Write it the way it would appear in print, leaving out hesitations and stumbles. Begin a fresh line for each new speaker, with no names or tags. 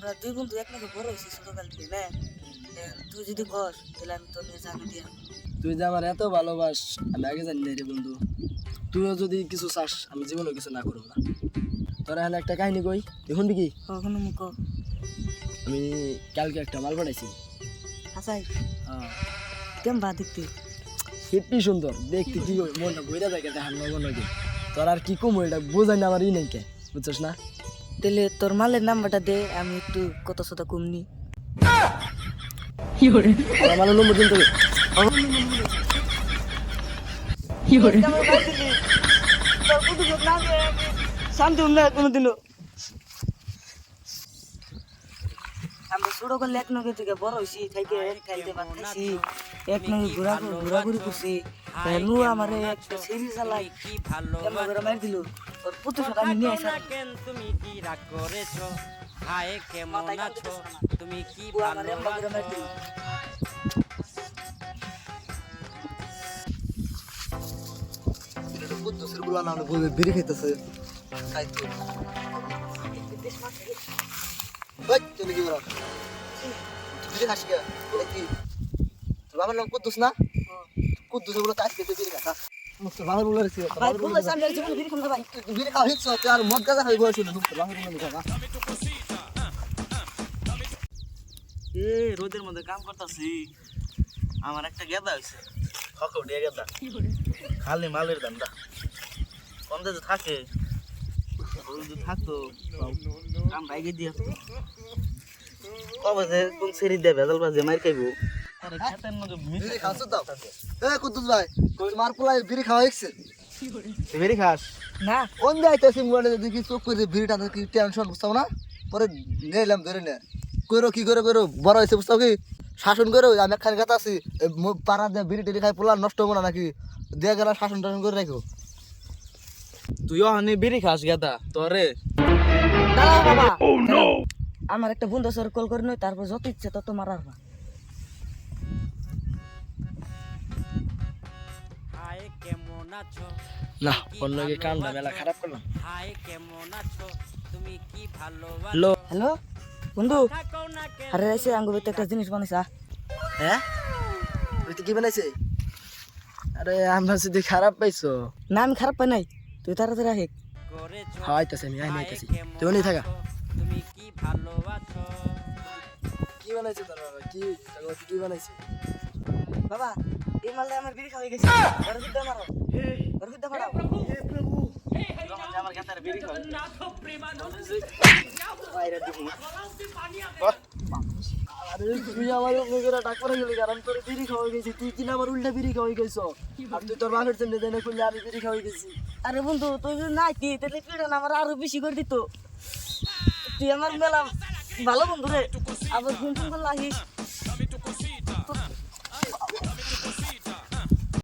আমরা দুই বন্ধু এক নাকি বড় হয়েছি ছোটকাল থেকে না তুই যদি কর তাহলে আমি তোর নিয়ে জানি দিয়া
তুই যে আমার এত ভালোবাস আমি আগে জানি না রে বন্ধু। তুইও যদি কিছু চাস আমি জীবনেও কিছু না করবো না। তোর এখানে একটা কাহিনী কই, তুই শুনবি কি?
কখনো মুখ
আমি কালকে একটা মাল পাঠাইছি।
হাসাই
হ্যাঁ,
কেম বা দেখতে
হেপি সুন্দর দেখতে, কি মনটা বইরা থাকে দেখার নগর নগে। তোর আর কি কম এটা বোঝাই না আমার ই নাই কে, বুঝছস না?
তাহলে তোর মালের নাম্বারটা দে আমি একটু কত শত কমনি
আমার মালের নম্বর দিন তোকে।
শান্তি উন্নয় কোনোদিনও আমরা ছোট করলে এক নগে থেকে বড় হয়েছি খাইতে খাইতে ভাত খাইছি এক নগে ঘোরাঘুরি করছি নু আমারে একটা সিঁড়ি চালাই মার দিল ওর প্রতিশোধ আমি নিয়ে আসা
তুমি কি রাগ করেছো? হায় কেমন আছো? তুমি কি
আমার মার দিল
দোষের গুলা না বলে বিড়ি খাইতেছে। চলে কি বলো বিড়ি খাস কে? এটা কি তোর বাবার নাম কুদ্দুস না? কুদ্দুস গুলো কাজ খেতে বিড়ি খাস তোর বাবার বলে রেখেছি।
ভাই বললে সামনে জীবন বিড়ি খাম না ভাই
বিড়ি খাওয়া হিচ্ছ তুই আর মদ গাঁজা খাই বয়স হলো তোর বাবার বলে খাওয়া।
এ রোদের মধ্যে কাম করতেছি, আমার একটা গেদা হয়েছে হকটিয়া গেদা, খালি মালের দামটা কম যে থাকে যদি থাকতো কাম বাইকে দিয়ে কবে যে কোন সেরি দিয়ে ভেজাল বাজে মার খাইবো আরে খেতের মধ্যে
বিড়ি খাস তো? এ কুদ্দুস ভাই তোমার পোলাই বিড়ি খাওয়া হইছে?
বেরি খাস
না
কোন যাইতেছি মোবাইলে দেখি চোখ করে বিড়িটা কি টেনশন বুঝতাম না, পরে নিলাম ধরে নে কইরো কি করে কইরো বড় হয়েছে বুঝতাম কি শাসন করে আমি একখান গাতা আছি পাড়া দিয়ে বিড়ি টিড়ি খাই পোলা নষ্ট হবো না নাকি দিয়ে গেলা শাসন টাসন করে রাখো।
তুইও হানি বেরি খাস গেদা তোরে
দাঁড়াও বাবা আমার একটা বন্ধু স্যার কল করে নই তারপর যত ইচ্ছে তত মারার বা
হায় কেমন আছো?
না অন্যকে কামটা মেলা খারাপ করলাম।
হায় কেমন আছো? তুমি কি ভালো
লো
হ্যালো বন্ধু
থাকো না কেন?
আরে এসে আঙ্গুর ভিতরে একটা জিনিস বানাইছা
হ্যাঁ তুই তো কি বানাইছে? আরে আমরা যদি খারাপ পাইছো
না আমি খারাপ পাই নাই তুই তাড়াতাড়ি আহে
করেছো?
হয়তাছে আমি আইনি আইতাছি
কেমন
তুই অনেক থাকা।
আছো? তুমি কি ভালো আছো?
কি বানাইছে তোর বাবা? কি তোর বাবা কি বানাইছে?
বাবা এই মালে আমার বিড়ি খাওয়া গেছে ঘর ভিতরে মারো ঘর ভিতরে ফাড়াও
আমার গেদার বেরি খাওয়া
আরে তুই আমার মুখেরা ডাক পড়ে গেলি কারণ তোর বিড়ি খাওয়া গেছি, তুই কিনা আমার উল্টা বিড়ি খাওয়াই গেছ আর তুই তোর বাপের জন্য দেনে করলে আমি বিড়ি খাওয়াই গেছি।
আরে বন্ধু তুই যদি নাই কি তাহলে পিড়ন আমার আরো বেশি করে দিত তুই আমার মেলা ভালো বন্ধু রে আবার ঘুম ঘুম করলে আহিস